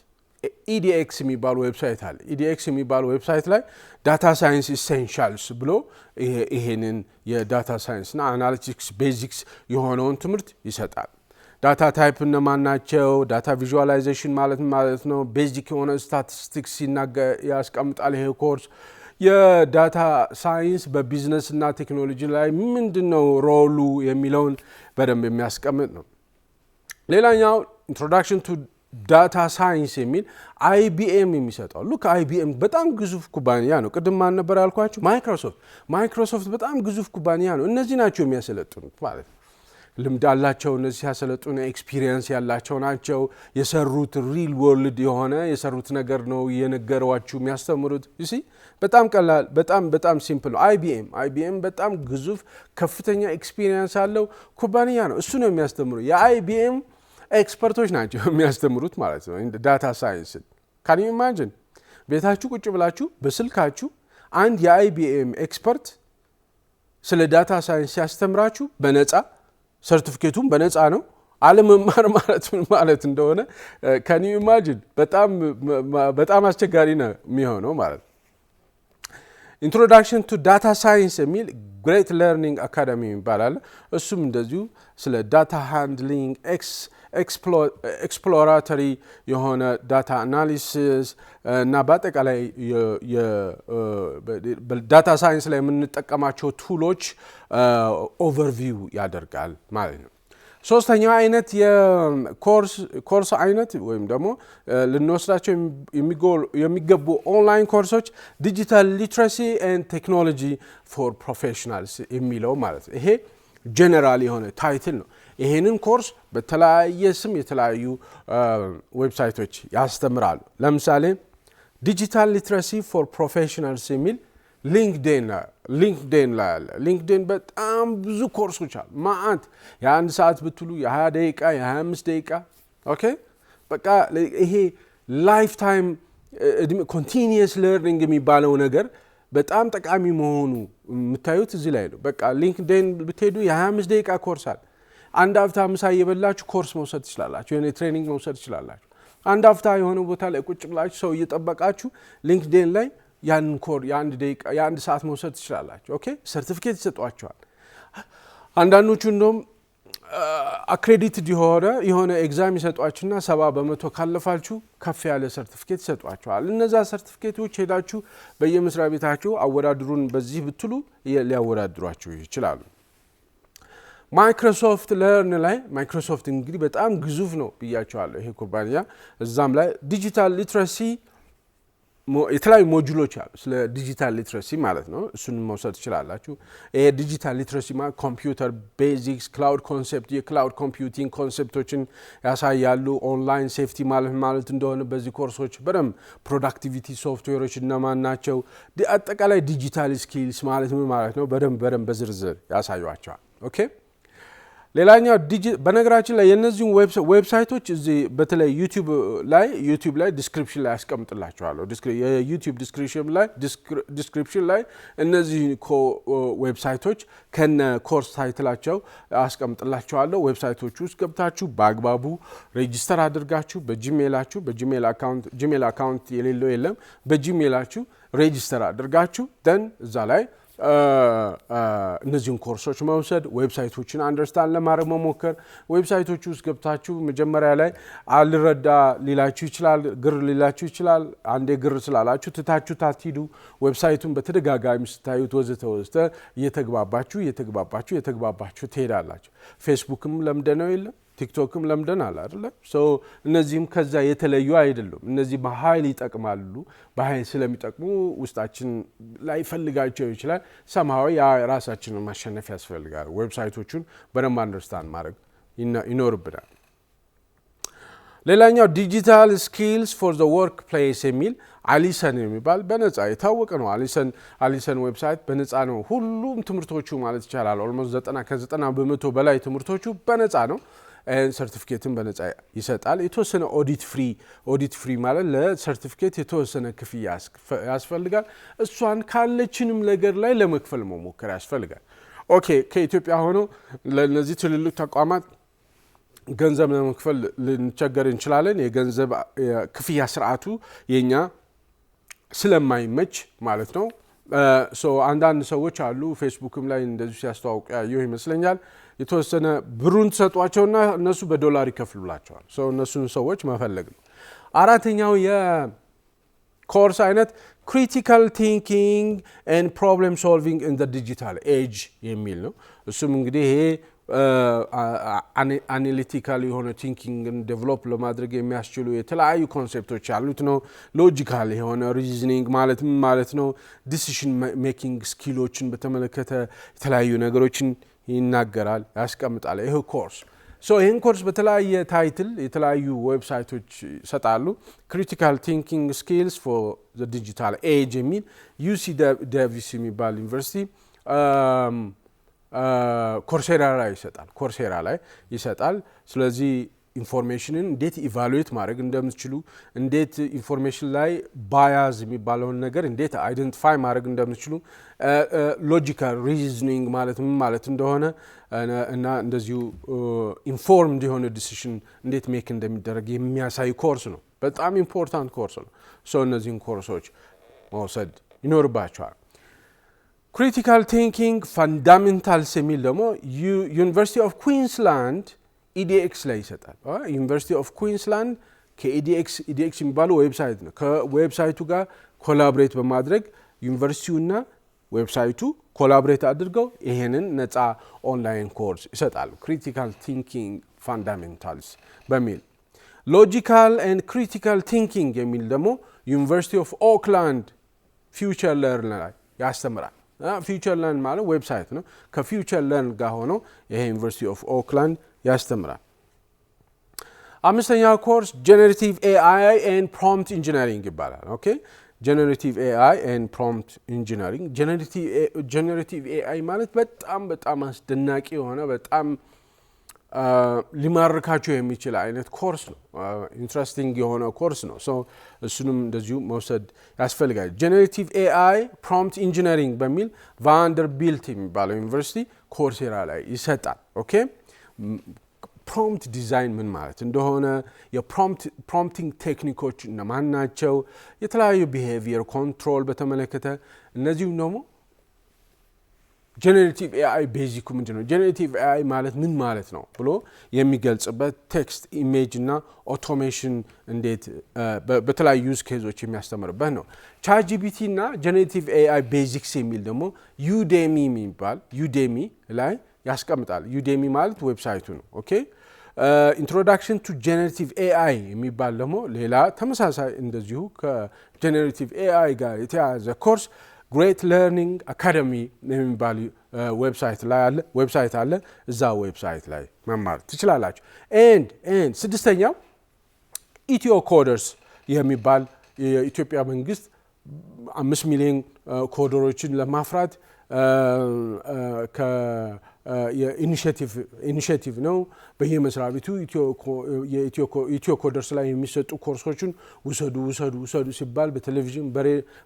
ኢዲኤክስ የሚባል ዌብሳይት አለ። ኢዲኤክስ የሚባል ዌብሳይት ላይ ዳታ ሳይንስ ኢሴንሻልስ ብሎ ይሄንን የዳታ ሳይንስና አናሊቲክስ ቤዚክስ የሆነውን ትምህርት ይሰጣል። ዳታ ታይፕ እነማን ናቸው? ዳታ ቪዥዋላይዜሽን ማለት ነው። ቤዚክ የሆነ ስታቲስቲክስ ያስቀምጣል ይሄ ኮርስ። የዳታ ሳይንስ በቢዝነስ እና ቴክኖሎጂ ላይ ምንድን ነው ሮሉ የሚለውን በደንብ የሚያስቀምጥ ነው። ሌላኛው ኢንትሮዳክሽን ቱ ዳታ ሳይንስ የሚል አይቢኤም የሚሰጠው። ሉክ አይቢኤም በጣም ግዙፍ ኩባንያ ነው። ቅድም ማን ነበር ያልኳችሁ? ማይክሮሶፍት በጣም ግዙፍ ኩባንያ ነው። እነዚህ ናቸው የሚያሰለጥኑት ማለት ነው። ልምድ አላቸው። እነዚህ ሲያሰለጥኑ ኤክስፒሪየንስ ያላቸው ናቸው። የሰሩት ሪል ወርልድ የሆነ የሰሩት ነገር ነው እየነገሯችሁ የሚያስተምሩት። ዩሲ በጣም ቀላል፣ በጣም ሲምፕል ነው። አይቢኤም በጣም ግዙፍ ከፍተኛ ኤክስፒሪየንስ ያለው ኩባንያ ነው። እሱ ነው የሚያስተምሩ። የአይቢኤም ኤክስፐርቶች ናቸው የሚያስተምሩት ማለት ነው ዳታ ሳይንስን። ካን ዩ ኢማጂን ቤታችሁ ቁጭ ብላችሁ በስልካችሁ አንድ የአይቢኤም ኤክስፐርት ስለ ዳታ ሳይንስ ሲያስተምራችሁ በነፃ፣ ሰርቲፊኬቱም በነፃ ነው። አለመማር ማለት ምን ማለት እንደሆነ ካን ዩ ኢማጂን በጣም አስቸጋሪ ነው የሚሆነው ማለት ነው። ኢንትሮዳክሽን ቱ ዳታ ሳይንስ የሚል ግሬት ለርኒንግ አካዳሚ ይባላል። እሱም እንደዚሁ ስለ ዳታ ሃንድሊንግ ኤክስፕሎራቶሪ የሆነ ዳታ አናሊሲስ እና በአጠቃላይ ዳታ ሳይንስ ላይ የምንጠቀማቸው ቱሎች ኦቨርቪው ያደርጋል ማለት ነው። ሶስተኛው አይነት የኮርስ አይነት ወይም ደግሞ ልንወስዳቸው የሚገቡ ኦንላይን ኮርሶች ዲጂታል ሊትሬሲ ኤንድ ቴክኖሎጂ ፎር ፕሮፌሽናልስ የሚለው ማለት ነው። ይሄ ጀነራል የሆነ ታይትል ነው። ይሄንን ኮርስ በተለያየ ስም የተለያዩ ዌብሳይቶች ያስተምራሉ። ለምሳሌ ዲጂታል ሊትሬሲ ፎር ፕሮፌሽናልስ የሚል ሊንክድን ላይ አለ። ሊንክድን በጣም ብዙ ኮርሶች አሉ። ማአት የ1 ሰዓት ብትሉ የ20 ደቂቃ የ25 ደቂቃ ኦኬ። በቃ ይሄ ላይፍ ታይም ኮንቲኒየስ ለርኒንግ የሚባለው ነገር በጣም ጠቃሚ መሆኑ የምታዩት እዚህ ላይ ነው። በቃ ሊንክድን ብትሄዱ የ25 ደቂቃ ኮርስ አለ። አንድ አፍታ ምሳ እየበላችሁ ኮርስ መውሰድ ትችላላችሁ። የሆነ ትሬኒንግ መውሰድ ትችላላችሁ። አንድ አፍታ የሆነ ቦታ ላይ ቁጭ ብላችሁ ሰው እየጠበቃችሁ ሊንክድን ላይ ያን ኮር የ1 ሰዓት መውሰድ ትችላላችሁ። ኦኬ ሰርቲፊኬት ይሰጧቸዋል። አንዳንዶቹ እንደውም አክሬዲትድ የሆነ ኤግዛም ይሰጧችሁና 70% ካለፋችሁ ከፍ ያለ ሰርቲፊኬት ይሰጧቸዋል። እነዛ ሰርቲፊኬቶች ሄዳችሁ በየመስሪያ ቤታችሁ አወዳድሩን በዚህ ብትሉ ሊያወዳድሯችሁ ይችላሉ። ማይክሮሶፍት ለርን ላይ ማይክሮሶፍት እንግዲህ በጣም ግዙፍ ነው ብያቸዋለሁ ይሄ ኩባንያ። እዛም ላይ ዲጂታል ሊትሬሲ የተለያዩ ሞጁሎች አሉ ስለ ዲጂታል ሊትረሲ ማለት ነው። እሱን መውሰድ ትችላላችሁ። ይሄ ዲጂታል ሊትረሲ ማለት ኮምፒውተር ቤዚክስ፣ ክላውድ ኮንሴፕት፣ የክላውድ ኮምፒውቲንግ ኮንሴፕቶችን ያሳያሉ። ኦንላይን ሴፍቲ ማለት እንደሆነ በዚህ ኮርሶች በደንብ ፕሮዳክቲቪቲ ሶፍትዌሮች እነማን ናቸው፣ አጠቃላይ ዲጂታል ስኪልስ ማለት ምን ማለት ነው በደንብ በዝርዝር ያሳዩዋቸዋል። ኦኬ ሌላኛው በነገራችን ላይ የነዚህን ዌብሳይቶች እዚህ በተለይ ዩቲዩብ ላይ ዲስክሪፕሽን ላይ ያስቀምጥላችኋለሁ። የዩቲዩብ ዲስክሪፕሽን ላይ እነዚህ ዌብሳይቶች ከነ ኮርስ ታይትላቸው አስቀምጥላችኋለሁ። ዌብሳይቶቹ ውስጥ ገብታችሁ በአግባቡ ሬጂስተር አድርጋችሁ በጂሜል አካውንት የሌለው የለም፣ በጂሜላችሁ ሬጂስተር አድርጋችሁ ደን እዛ ላይ እነዚህን ኮርሶች መውሰድ፣ ዌብሳይቶችን አንደርስታንድ ለማድረግ መሞከር። ዌብሳይቶቹ ውስጥ ገብታችሁ መጀመሪያ ላይ አልረዳ ሊላችሁ ይችላል፣ ግር ሊላችሁ ይችላል። አንዴ ግር ስላላችሁ ትታችሁ ታትሂዱ። ዌብሳይቱን በተደጋጋሚ ስታዩት ወዘተ እየተግባባችሁ ትሄዳላችሁ። ፌስቡክም ለምደነው የለም ቲክቶክም ለምደናል አይደለ? እነዚህም ከዛ የተለዩ አይደሉም። እነዚህ በኃይል ይጠቅማሉ። በኃይል ስለሚጠቅሙ ውስጣችን ላይ ፈልጋቸው ይችላል። ሰማያዊ ራሳችንን ማሸነፍ ያስፈልጋል። ዌብሳይቶቹን በደንብ አንደርስታንድ ማድረግ ይኖርብናል። ሌላኛው ዲጂታል ስኪልስ ፎር ዘ ወርክ ፕሌስ የሚል አሊሰን የሚባል በነፃ የታወቀ ነው። አሊሰን ዌብሳይት በነፃ ነው። ሁሉም ትምህርቶቹ ማለት ይቻላል ኦልሞስት ከ90% በላይ ትምህርቶቹ በነፃ ነው። ሰርቲፊኬትን በነፃ ይሰጣል። የተወሰነ ኦዲት ፍሪ ማለት ለሰርቲፊኬት የተወሰነ ክፍያ ያስፈልጋል። እሷን ካለችንም ነገር ላይ ለመክፈል መሞከር ያስፈልጋል። ኦኬ ከኢትዮጵያ ሆኖ ለነዚህ ትልልቅ ተቋማት ገንዘብ ለመክፈል ልንቸገር እንችላለን። የገንዘብ ክፍያ ስርዓቱ የኛ ስለማይመች ማለት ነው። አንዳንድ ሰዎች አሉ ፌስቡክም ላይ እንደዚህ ሲያስተዋውቁ ያየሁ ይመስለኛል። የተወሰነ ብሩን ተሰጧቸውና እነሱ በዶላር ይከፍሉላቸዋል። እነሱን ሰዎች መፈለግ ነው። አራተኛው የኮርስ አይነት ክሪቲካል ቲንኪንግ ኤንድ ፕሮብለም ሶልቪንግ ኢን ዘ ዲጂታል ኤጅ የሚል ነው። እሱም እንግዲህ ይሄ አናሊቲካል የሆነ ቲንኪንግን ዴቨሎፕ ለማድረግ የሚያስችሉ የተለያዩ ኮንሴፕቶች ያሉት ነው። ሎጂካል የሆነ ሪዝኒንግ ማለት ነው። ዲሲሽን ሜኪንግ ስኪሎችን በተመለከተ የተለያዩ ነገሮችን ይናገራል፣ ያስቀምጣል። ይህ ኮርስ ይህን ኮርስ በተለያየ ታይትል የተለያዩ ዌብሳይቶች ይሰጣሉ። ክሪቲካል ቲንኪንግ ስኪልስ ፎር ዘ ዲጂታል ኤጅ የሚል ዩሲ ዴቪስ የሚባል ዩኒቨርሲቲ ኮርሴራ ላይ ይሰጣል። ስለዚህ ኢንፎርሜሽንን እንዴት ኢቫሉዌት ማድረግ እንደምትችሉ፣ እንዴት ኢንፎርሜሽን ላይ ባያዝ የሚባለውን ነገር እንዴት አይደንቲፋይ ማድረግ እንደምትችሉ፣ ሎጂካል ሪዝኒንግ ማለት ምን ማለት እንደሆነ እና እንደዚሁ ኢንፎርምድ የሆነ ዲሲሽን እንዴት ሜክ እንደሚደረግ የሚያሳይ ኮርስ ነው። በጣም ኢምፖርታንት ኮርስ ነው። እነዚህን ኮርሶች መውሰድ ይኖርባቸዋል። ክሪቲካል ቲንኪንግ ፋንዳሜንታልስ የሚል ደግሞ ዩኒቨርሲቲ ኦፍ ኩዊንስላንድ ኢዲኤክስ ላይ ይሰጣል። ዩኒቨርሲቲ ኦፍ ኩዊንስላንድ ከኢዲኤክስ የሚባለው ዌብሳይት ነው። ከዌብሳይቱ ጋር ኮላብሬት በማድረግ ዩኒቨርሲቲውና ዌብሳይቱ ኮላብሬት አድርገው ይሄንን ነፃ ኦንላይን ኮርስ ይሰጣሉ። ክሪቲካል ቲንኪንግ ፋንዳሜንታልስ በሚል ሎጂካል ኤንድ ክሪቲካል ቲንኪንግ የሚል ደግሞ ዩኒቨርሲቲ ኦፍ ኦክላንድ ፊውቸር ለርን ላይ ያስተምራል። ፊውቸር ለርን ማለት ዌብሳይት ነው። ከፊውቸር ለርን ጋር ሆነው ይሄ ዩኒቨርሲቲ ኦፍ ኦክላንድ ያስተምራል። አምስተኛው ኮርስ ጀነሬቲቭ ኤአይ ኤንድ ፕሮምፕት ኢንጂነሪንግ ይባላል። ኦኬ ጀነሬቲቭ ኤአይ ኤንድ ፕሮምፕት ኢንጂነሪንግ። ጀነሬቲቭ ኤአይ ማለት በጣም አስደናቂ የሆነ በጣም ሊማርካችሁ የሚችል አይነት ኮርስ ነው። ኢንትረስቲንግ የሆነ ኮርስ ነው። እሱንም እንደዚሁ መውሰድ ያስፈልጋል። ጀነሬቲቭ ኤአይ ፕሮምፕት ኢንጂነሪንግ በሚል ቫንደርቢልት የሚባለው ዩኒቨርሲቲ ኮርሴራ ላይ ይሰጣል። ኦኬ ፕሮምፕት ዲዛይን ምን ማለት እንደሆነ፣ የፕሮምፕቲንግ ቴክኒኮች እነማን ናቸው፣ የተለያዩ ቢሄቪየር ኮንትሮል በተመለከተ እነዚሁም ደግሞ ጀነሬቲቭ ኤአይ ቤዚኩ ምንድን ነው፣ ጀነሬቲቭ ኤአይ ማለት ምን ማለት ነው ብሎ የሚገልጽበት ቴክስት፣ ኢሜጅ እና ኦቶሜሽን እንዴት በተለያዩ ዩዝ ኬዞች የሚያስተምርበት ነው። ቻትጂፒቲ እና ጀነሬቲቭ ኤአይ ቤዚክስ የሚል ደግሞ ዩዴሚ ላይ ያስቀምጣል። ዩዴሚ ማለት ዌብሳይቱ ነው። ኦኬ ኢንትሮዳክሽን ቱ ጄኔሬቲቭ ኤአይ የሚባል ደግሞ ሌላ ተመሳሳይ እንደዚሁ ከጄኔሬቲቭ ኤአይ ጋር የተያያዘ ኮርስ ግሬት ለርኒንግ አካደሚ የሚባል ዌብሳይት አለ። እዛ ዌብሳይት ላይ መማር ትችላላችሁ። ኤንድ ስድስተኛው ኢትዮ ኮደርስ የሚባል የኢትዮጵያ መንግስት 5 ሚሊዮን ኮደሮችን ለማፍራት ኢኒሼቲቭ ነው። በየመስሪያ ቤቱ ኢትዮ ኮደርስ ላይ የሚሰጡ ኮርሶችን ውሰዱ ሲባል በቴሌቪዥን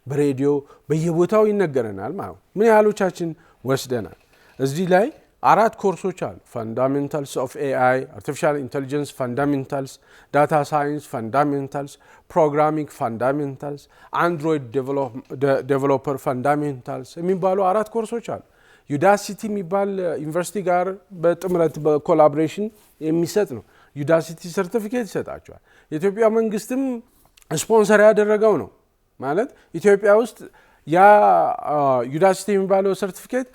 በሬዲዮ በየቦታው ይነገረናል ማለት ነው። ምን ያህሎቻችን ወስደናል? እዚህ ላይ 4 ኮርሶች አሉ። ፋንዳሜንታልስ ኦፍ ኤአይ፣ አርቲፊሻል ኢንተሊጀንስ ፋንዳሜንታልስ፣ ዳታ ሳይንስ ፋንዳሜንታልስ፣ ፕሮግራሚንግ ፋንዳሜንታልስ፣ አንድሮይድ ዴቨሎፐር ፋንዳሜንታልስ የሚባሉ 4 ኮርሶች አሉ። ዩዳሲቲ የሚባል ዩኒቨርሲቲ ጋር በጥምረት በኮላቦሬሽን የሚሰጥ ነው። ዩዳሲቲ ሰርቲፊኬት ይሰጣቸዋል። የኢትዮጵያ መንግስትም ስፖንሰር ያደረገው ነው። ማለት ኢትዮጵያ ውስጥ ያ ዩዳሲቲ የሚባለው ሰርቲፊኬት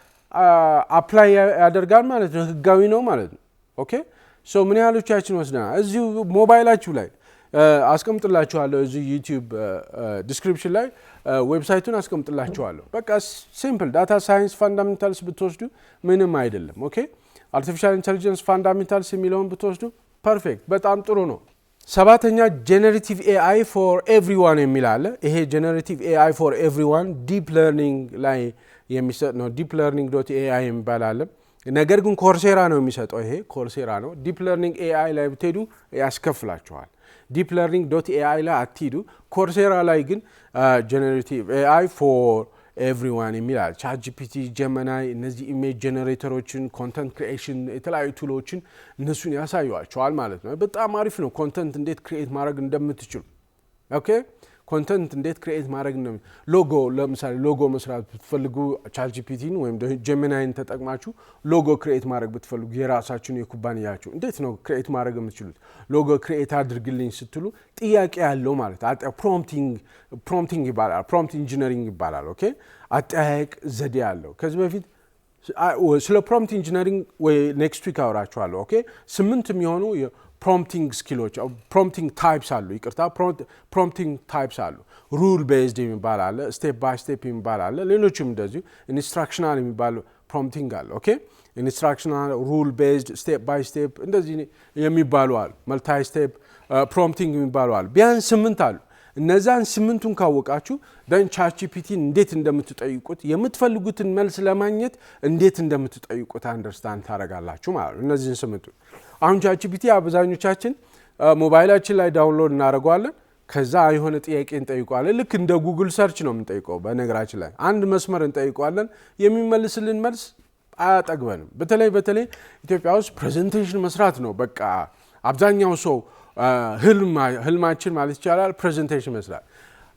አፕላይ ያደርጋል ማለት ነው። ህጋዊ ነው ማለት ነው። ኦኬ ሶ ምን ያህሎቻችን ወስደናል? እዚሁ ሞባይላችሁ ላይ አስቀምጥላችኋለሁ። እዚህ ዩቲዩብ ዲስክሪፕሽን ላይ ዌብሳይቱን አስቀምጥላችኋለሁ። በቃ ሲምፕል ዳታ ሳይንስ ፋንዳሜንታልስ ብትወስዱ ምንም አይደለም። ኦኬ አርቲፊሻል ኢንተሊጀንስ ፋንዳሜንታልስ የሚለውን ብትወስዱ ፐርፌክት፣ በጣም ጥሩ ነው። ሰባተኛ ጄኔሬቲቭ ኤአይ ፎር ኤቭሪዋን የሚል አለ። ይሄ ጄኔሬቲቭ ኤአይ ፎር ኤቭሪዋን ዲፕ ለርኒንግ ላይ የሚሰጥ ነው። ዲፕ ለርኒንግ ዶት ኤአይ የሚባል አለ። ነገር ግን ኮርሴራ ነው የሚሰጠው። ይሄ ኮርሴራ ነው። ዲፕ ለርኒንግ ኤአይ ላይ ብትሄዱ ያስከፍላችኋል። ዲፕ ለርኒንግ ዶት ኤአይ ላይ አትሂዱ። ኮርሴራ ላይ ግን ጄኔሬቲቭ ኤአይ ፎር ኤቭሪዋን የሚላል ቻት ጂፒቲ፣ ጀመናይ፣ እነዚህ ኢሜጅ ጄኔሬተሮችን፣ ኮንተንት ክሪኤሽን የተለያዩ ቱሎችን እነሱን ያሳዩዋቸዋል ማለት ነው። በጣም አሪፍ ነው። ኮንተንት እንዴት ክሪኤት ማድረግ እንደምትችሉ ኦኬ ኮንተንት እንዴት ክሪኤት ማድረግ ነው። ሎጎ ለምሳሌ ሎጎ መስራት ብትፈልጉ ቻት ጂፒቲን ወይም ጀሚናይን ተጠቅማችሁ ሎጎ ክሪኤት ማድረግ ብትፈልጉ የራሳችሁን የኩባንያችሁ እንዴት ነው ክሪኤት ማድረግ የምትችሉት? ሎጎ ክሪኤት አድርግልኝ ስትሉ ጥያቄ ያለው ማለት ፕሮምፕቲንግ ይባላል። ፕሮምፕት ኢንጂነሪንግ ይባላል። ኦኬ አጠያየቅ ዘዴ ያለው ከዚህ በፊት ስለ ፕሮምፕት ኢንጂነሪንግ ወይ ኔክስት ዊክ አወራችኋለሁ። ኦኬ 8 የሚሆኑ ፕሮምፕቲንግ ስኪሎች ፕሮምፕቲንግ ታይፕስ አሉ። ይቅርታ ፕሮምፕቲንግ ታይፕስ አሉ። ሩል ቤዝድ የሚባል አለ፣ ስቴፕ ባይ ስቴፕ የሚባል አለ። ሌሎችም እንደዚሁ ኢንስትራክሽናል የሚባል ፕሮምፕቲንግ አለ። ኦኬ ኢንስትራክሽናል፣ ሩል ቤዝድ፣ ስቴፕ ባይ ስቴፕ እንደዚህ የሚባሉ አሉ። መልታይ ስቴፕ ፕሮምፕቲንግ የሚባሉ አሉ። ቢያንስ 8 አሉ። እነዛን 8ቱን ካወቃችሁ ደን ቻት ጂፒቲን እንዴት እንደምትጠይቁት የምትፈልጉትን መልስ ለማግኘት እንዴት እንደምትጠይቁት አንደርስታንድ ታደርጋላችሁ ማለት ነው። እነዚህን 8ቱን አሁን ቻት ጂፒቲ አብዛኞቻችን ሞባይላችን ላይ ዳውንሎድ እናደርገዋለን። ከዛ የሆነ ጥያቄ እንጠይቀዋለን። ልክ እንደ ጉግል ሰርች ነው የምንጠይቀው። በነገራችን ላይ አንድ መስመር እንጠይቀዋለን። የሚመልስልን መልስ አያጠግበንም። በተለይ ኢትዮጵያ ውስጥ ፕሬዘንቴሽን መስራት ነው በቃ አብዛኛው ሰው ህልማችን ማለት ይቻላል ፕሬዘንቴሽን መስራት።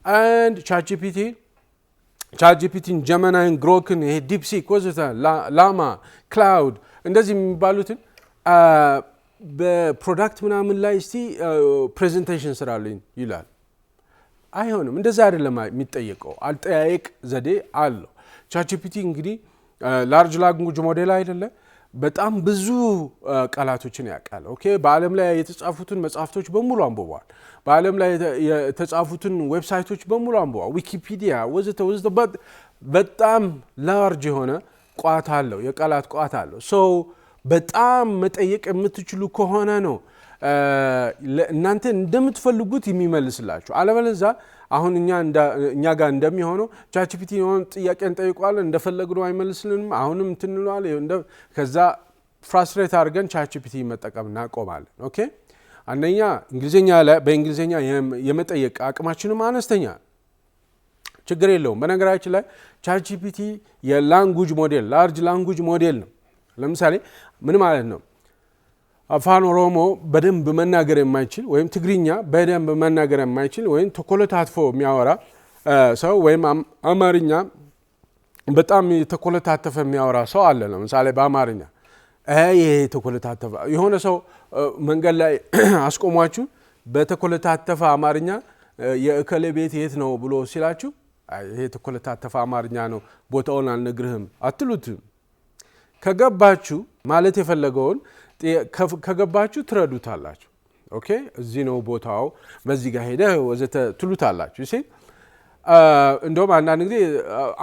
አንድ ቻት ጂፒቲን፣ ጀመናይን፣ ግሮክን፣ ይሄ ዲፕሲክ ወዘተ ላማ፣ ክላውድ እንደዚህ የሚባሉትን በፕሮዳክት ምናምን ላይ እስቲ ፕሬዘንቴሽን ስራልኝ ይላል። አይሆንም። እንደዛ አይደለም የሚጠየቀው። አጠያየቅ ዘዴ አለው። ቻት ጂፒቲ እንግዲህ ላርጅ ላንጉጅ ሞዴል አይደለ፣ በጣም ብዙ ቃላቶችን ያውቃል። ኦኬ በዓለም ላይ የተጻፉትን መጽሐፍቶች በሙሉ አንብቧል። በዓለም ላይ የተጻፉትን ዌብሳይቶች በሙሉ አንብቧል። ዊኪፒዲያ ወዘተ በጣም ላርጅ የሆነ ቋት አለው፣ የቃላት ቋት አለው። በጣም መጠየቅ የምትችሉ ከሆነ ነው እናንተ እንደምትፈልጉት የሚመልስላችሁ። አለበለዚያ አሁን እኛ ጋር እንደሚሆነው ቻት ጂፒቲ የሆነ ጥያቄ እንጠይቀዋለን፣ እንደፈለግነው አይመልስልንም። አሁንም እንትንለዋል። ከዛ ፍራስትሬት አድርገን ቻት ጂፒቲ መጠቀም እናቆማለን። ኦኬ አንደኛ በእንግሊዝኛ የመጠየቅ አቅማችንም አነስተኛ፣ ችግር የለውም። በነገራችን ላይ ቻት ጂፒቲ የላንጉጅ ሞዴል ላርጅ ላንጉጅ ሞዴል ነው። ለምሳሌ ምን ማለት ነው? አፋን ኦሮሞ በደንብ መናገር የማይችል ወይም ትግርኛ በደንብ መናገር የማይችል ወይም ተኮለታትፎ የሚያወራ ሰው ወይም አማርኛ በጣም ተኮለታተፈ የሚያወራ ሰው አለ። ለምሳሌ በአማርኛ ይሄ ተኮለታተፈ የሆነ ሰው መንገድ ላይ አስቆሟችሁ በተኮለታተፈ አማርኛ የእከሌ ቤት የት ነው ብሎ ሲላችሁ ይሄ ተኮለታተፈ አማርኛ ነው ቦታውን አልነግርህም አትሉትም። ከገባችሁ ማለት የፈለገውን ከገባችሁ ትረዱታላችሁ ኦኬ እዚህ ነው ቦታው በዚህ ጋር ሄደ ወዘተ ትሉታላችሁ እሺ እንደውም አንዳንድ ጊዜ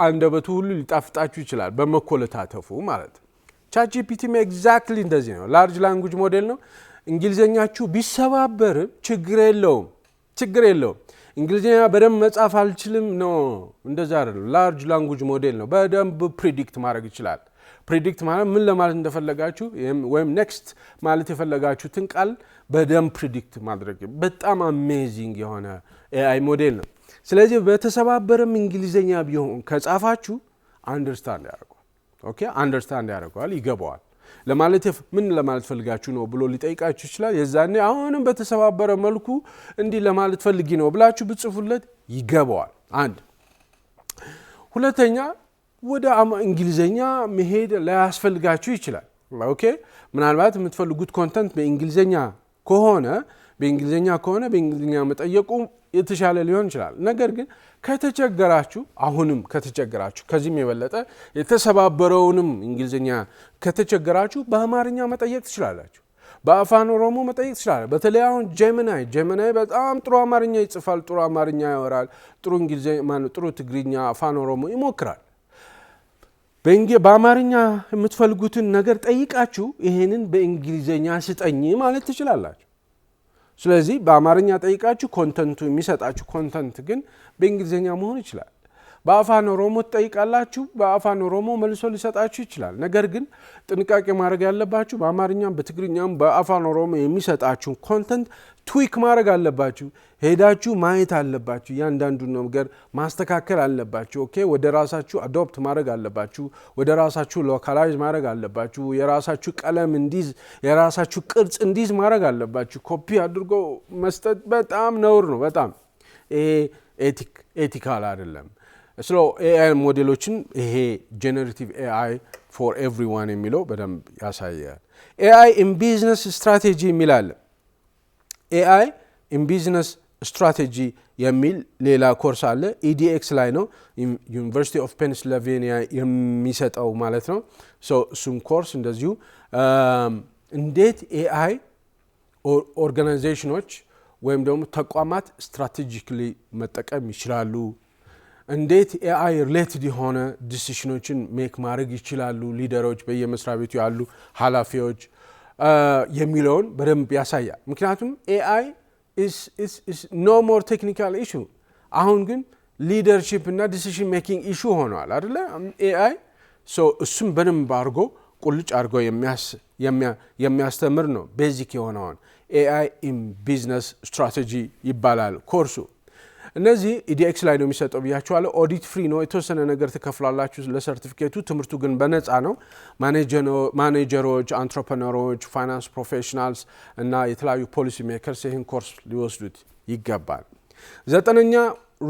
አንደበቱ ሁሉ ሊጣፍጣችሁ ይችላል በመኮለታተፉ ማለት ChatGPT ኤግዛክትሊ እንደዚህ ነው ላርጅ ላንጉዌጅ ሞዴል ነው እንግሊዘኛችሁ ቢሰባበር ችግር የለውም እንግሊዘኛ በደንብ መጻፍ አልችልም ነው እንደዛ አይደለም ላርጅ ላንጉዌጅ ሞዴል ነው በደንብ ፕሪዲክት ማድረግ ይችላል ፕሪዲክት ማለት ምን ለማለት እንደፈለጋችሁ ወይም ኔክስት ማለት የፈለጋችሁትን ቃል በደንብ ፕሪዲክት ማድረግ በጣም አሜዚንግ የሆነ AI ሞዴል ነው ስለዚህ በተሰባበረም እንግሊዘኛ ቢሆን ከጻፋችሁ አንደርስታንድ ያደርጋል ኦኬ አንደርስታንድ ያደርጋል ይገባዋል ለማለት ምን ለማለት ፈልጋችሁ ነው ብሎ ሊጠይቃችሁ ይችላል የዛኔ አሁንም በተሰባበረ መልኩ እንዲህ ለማለት ፈልጊ ነው ብላችሁ ብጽፉለት ይገባዋል አንድ ሁለተኛ ወደ እንግሊዘኛ መሄድ ላያስፈልጋችሁ ይችላል ኦኬ ምናልባት የምትፈልጉት ኮንተንት በእንግሊዘኛ ከሆነ በእንግሊዘኛ መጠየቁ የተሻለ ሊሆን ይችላል ነገር ግን ከተቸገራችሁ አሁንም ከተቸገራችሁ ከዚህም የበለጠ የተሰባበረውንም እንግሊዘኛ ከተቸገራችሁ በአማርኛ መጠየቅ ትችላላችሁ በአፋን ኦሮሞ መጠየቅ ትችላላችሁ በተለይ አሁን ጀሚናይ በጣም ጥሩ አማርኛ ይጽፋል ጥሩ አማርኛ ያወራል ጥሩ እንግሊዘኛ ጥሩ ትግርኛ አፋን ኦሮሞ ይሞክራል በአማርኛ የምትፈልጉትን ነገር ጠይቃችሁ ይሄንን በእንግሊዘኛ ስጠኝ ማለት ትችላላችሁ ስለዚህ በአማርኛ ጠይቃችሁ ኮንተንቱ የሚሰጣችሁ ኮንተንት ግን በእንግሊዘኛ መሆን ይችላል በአፋን ኦሮሞ ጠይቃላችሁ በአፋን ኦሮሞ መልሶ ሊሰጣችሁ ይችላል ነገር ግን ጥንቃቄ ማድረግ ያለባችሁ በአማርኛም በትግርኛም በአፋን ኦሮሞ የሚሰጣችሁ ኮንተንት ትዊክ ማድረግ አለባችሁ ሄዳችሁ ማየት አለባችሁ ያንዳንዱን ነገር ማስተካከል አለባችሁ ኦኬ ወደ ራሳችሁ አዶፕት ማድረግ አለባችሁ ወደ ራሳችሁ ሎካላይዝ ማድረግ አለባችሁ የራሳችሁ ቀለም እንዲዝ የራሳችሁ ቅርጽ እንዲዝ ማድረግ አለባችሁ ኮፒ አድርጎ መስጠት በጣም ነውር ነው በጣም ኤቲካል አይደለም ስለ AI ሞዴሎችን ይሄ ጀነሬቲቭ AI for everyone የሚለው በደንብ ያሳያል AI in business strategy የሚላል AI in business strategy የሚል ሌላ ኮርስ አለ EDX ላይ ነው ዩኒቨርሲቲ ኦፍ ፔንሲልቬኒያ የሚሰጠው ማለት ነው እሱም ኮርስ እንደዚሁ እንዴት AI ኦርጋናይዜሽኖች ወይም ደግሞ ተቋማት ስትራቴጂካሊ መጠቀም ይችላሉ እንዴት AI ሪሌትድ የሆነ ዲሲሽኖችን ሜክ ማድረግ ይችላሉ ሊደሮች በየመስሪያ ቤቱ ያሉ ኃላፊዎች የሚለውን በደንብ ያሳያል ምክንያቱም AI is no more technical issue አሁን ግን ሊደርሺፕ እና ዲሲሽን ሜኪንግ ኢሹ ሆኗል አይደለ AI እሱም በደንብ አድርጎ ቁልጭ አድርጎ የሚያስተምር ነው ቤዚክ የሆነውን AI in business strategy ይባላል ኮርሱ እነዚህ EDX ላይ ነው የሚሰጠው ብያችኋለሁ ኦዲት ፍሪ ነው የተወሰነ ነገር ትከፍላላችሁ ለሰርቲፊኬቱ ትምህርቱ ግን በነፃ ነው ማኔጀሮች አንትረፕረነሮች ፋይናንስ ፕሮፌሽናልስ እና የተለያዩ ፖሊሲ ሜከርስ ይህን ኮርስ ሊወስዱት ይገባል ዘጠነኛ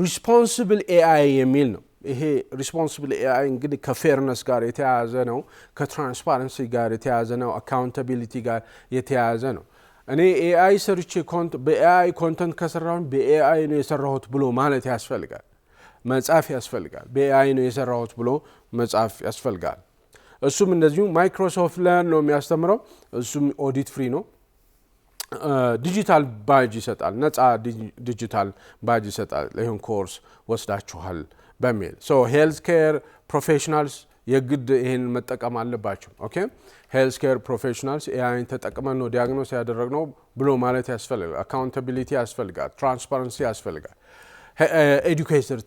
ሪስፖንሲብል AI የሚል ነው ይሄ ሪስፖንሲብል AI እንግዲህ ከፌርነስ ጋር የተያያዘ ነው ከትራንስፓረንሲ ጋር የተያያዘ ነው አካውንታቢሊቲ ጋር የተያያዘ ነው እኔ AI ሰርቼ በAI ኮንተንት ከሰራሁን በAI ነው የሰራሁት ብሎ ማለት ያስፈልጋል መጻፍ ያስፈልጋል በAI ነው የሰራሁት ብሎ መጻፍ ያስፈልጋል እሱም እንደዚሁ ማይክሮሶፍት ለርን ነው የሚያስተምረው እሱም ኦዲት ፍሪ ነው ዲጂታል ባጅ ይሰጣል ነፃ ዲጂታል ባጅ ይሰጣል ይሄን ኮርስ ወስዳችኋል በሚል ሄልዝ ኬር ፕሮፌሽናልስ የግድ ይሄን መጠቀም አለባችሁ ኦኬ ሄልዝ ኬር ፕሮፌሽናልስ AI ተጠቅመን ነው ዲያግኖስ ያደረግነው ብሎ ማለት ያስፈልጋል አካውንታቢሊቲ ያስፈልጋል ትራንስፓረንሲ ያስፈልጋል ኤዱኬተር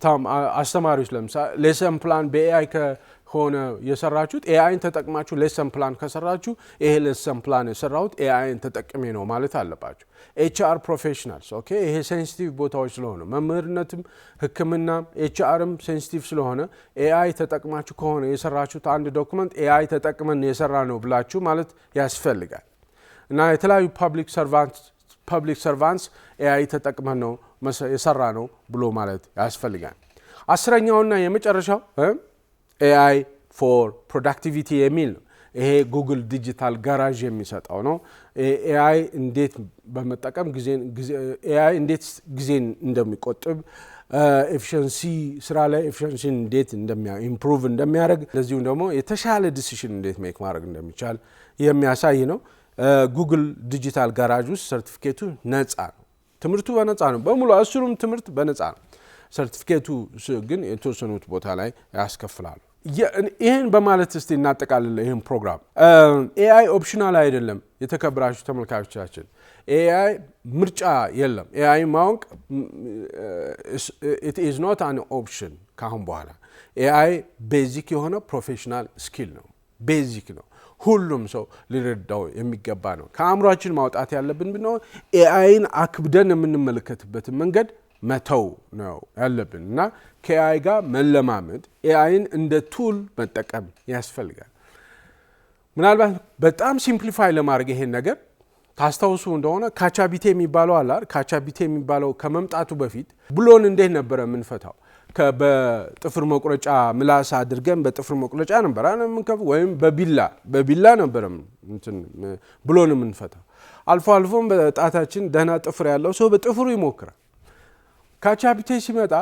አስተማሪዎች ለምሳሌ ሌሰን ፕላን በAI ከሆነ የሰራችሁት AI ተጠቅማችሁ ሌሰን ፕላን ከሰራችሁ ይሄ ሌሰን ፕላን የሰራሁት AI ተጠቅሜ ነው ማለት አለባችሁ HR ፕሮፌሽናልስ ኦኬ ይሄ ሴንሲቲቭ ቦታዎች ስለሆነ መምህርነትም ህክምና HRም ሴንሲቲቭ ስለሆነ AI ተጠቅማችሁ ከሆነ የሰራችሁት አንድ ዶክመንት AI ተጠቅመን የሰራ ነው ብላችሁ ማለት ያስፈልጋል እና የተለያዩ ፐብሊክ ሰርቫንትስ AI ተጠቅመን ነው የሰራ ነው ብሎ ማለት ያስፈልጋል አስረኛውና የመጨረሻው AI for productivity የሚል ነው ይሄ ጉግል ዲጂታል ጋራዥ የሚሰጠው ነው AI እንዴት በመጠቀም AI እንዴት ጊዜን እንደሚቆጥብ ኤፊሺየንሲ ስራ ላይ ኤፊሺየንሲ እንዴት ኢምፕሩቭ እንደሚያደርግ ለዚሁ ደግሞ የተሻለ ዲሲሽን እንዴት ሜክ ማድረግ እንደሚቻል የሚያሳይ ነው ጉግል ዲጂታል ጋራጅ ውስጥ ሰርቲፊኬቱ ነፃ ነው። ትምህርቱ በነፃ ነው። በሙሉ አስሩም ትምህርት በነፃ ነው። ሰርቲፊኬቱ ግን የተወሰኑት ቦታ ላይ ያስከፍላሉ። ይሄን በማለት እስቲ እናጠቃልል ይሄን ፕሮግራም። ኤአይ ኦፕሽናል አይደለም የተከበራችሁ ተመልካቾቻችን። ኤአይ ምርጫ የለም። ኤአይ ማወቅ it is not an option ካሁን በኋላ ኤአይ ቤዚክ የሆነ ፕሮፌሽናል ስኪል ነው። ቤዚክ ነው። ሁሉም ሰው ሊረዳው የሚገባ ነው። ከአእምሯችን ማውጣት ያለብን ብነው ኤአይን አክብደን የምንመለከትበት መንገድ መተው ነው ያለብን እና ከኤአይ ጋር መለማመድ ኤአይን እንደ ቱል መጠቀም ያስፈልጋል። ምናልባት በጣም ሲምፕሊፋይ ለማድረግ ይሄን ነገር ታስታውሱ እንደሆነ ካቻቢቴ የሚባለው አለ። ካቻቢቴ የሚባለው ከመምጣቱ በፊት ብሎን እንዴት ነበር የምንፈታው? በጥፍር መቁረጫ ምላስ አድርገን በጥፍር መቁረጫ ነበር የምንከፍ ወይም በቢላ ነበር ብሎን የምንፈታው። አልፎ አልፎም በጣታችን ደህና ጥፍር ያለው ሰው በጥፍሩ ይሞክራል። ካቻቢቴ ሲመጣ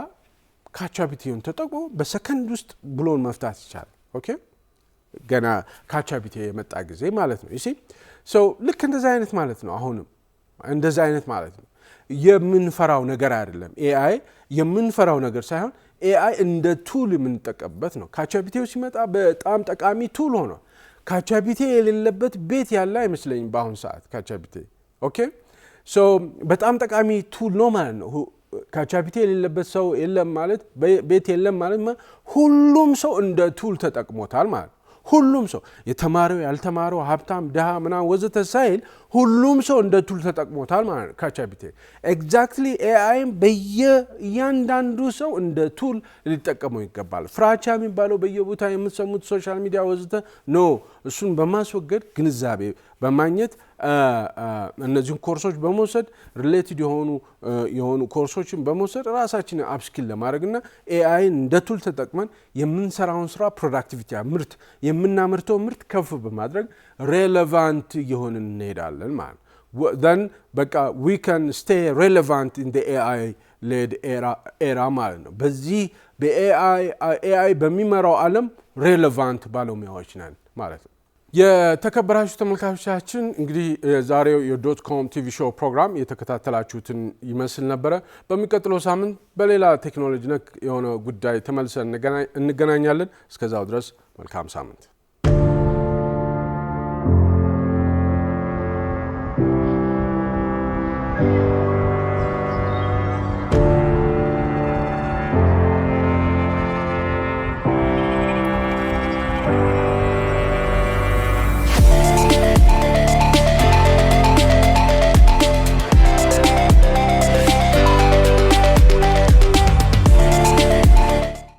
ካቻቢቴውን ተጠቅሞ በሰከንድ ውስጥ ብሎን መፍታት ይቻላል። ኦኬ ገና ካቻቢቴ የመጣ ጊዜ ማለት ነው። እሺ ሶ ልክ እንደዛ አይነት ማለት ነው። አሁንም እንደዛ አይነት ማለት ነው። የምንፈራው ነገር አይደለም። ኤአይ የምንፈራው ነገር ሳይሆን ኤአይ እንደ ቱል የምንጠቀምበት ነው። ካቻቢቴው ሲመጣ በጣም ጠቃሚ ቱል ሆነ። ካቻቢቴ የሌለበት ቤት ያለ አይመስለኝም በአሁኑ ሰዓት ካቻቢቴ። ኦኬ ሶ በጣም ጠቃሚ ቱል ነው ማለት ነው። ካቻቢቴ የሌለበት ሰው የለም ማለት ቤት የለም ማለት ሁሉም ሰው እንደ ቱል ተጠቅሞታል ማለት ነው። ሁሉም ሰው የተማረው ያልተማረው ሀብታም ድሃ ምናምን ወዘተ ሳይል ሁሉም ሰው እንደ ቱል ተጠቅሞታል ማለት ነው ካቻቢቴ። ኤግዛክትሊ ኤአይም በየእያንዳንዱ ሰው እንደ ቱል ሊጠቀመው ይገባል። ፍራቻ የሚባለው በየቦታ የምትሰሙት ሶሻል ሚዲያ ወዘተ ኖ እሱን በማስወገድ ግንዛቤ በማግኘት እነዚህን ኮርሶች በመውሰድ ሪሌትድ የሆኑ ኮርሶችን በመውሰድ ራሳችንን አፕስኪል ለማድረግና ኤአይን እንደ ቱል ተጠቅመን የምንሰራውን ስራ ፕሮዳክቲቪቲ ምርት የምናመርተው ምርት ከፍ በማድረግ ሬሌቫንት የሆንን እንሄዳለን ማለት ነው። then በቃ we can stay relevant in the AI led era ማለት ነው። በዚህ በኤአይ በሚመራው ዓለም ሬሌቫንት ባለሙያዎች ነን ማለት ነው። የተከበራችሁ ተመልካቾቻችን እንግዲህ ዛሬው የዶትኮም ቲቪ ሾው ፕሮግራም የተከታተላችሁትን ይመስል ነበረ። በሚቀጥለው ሳምንት በሌላ ቴክኖሎጂ ነክ የሆነ ጉዳይ ተመልሰን እንገናኛለን። እስከዛው ድረስ መልካም ሳምንት።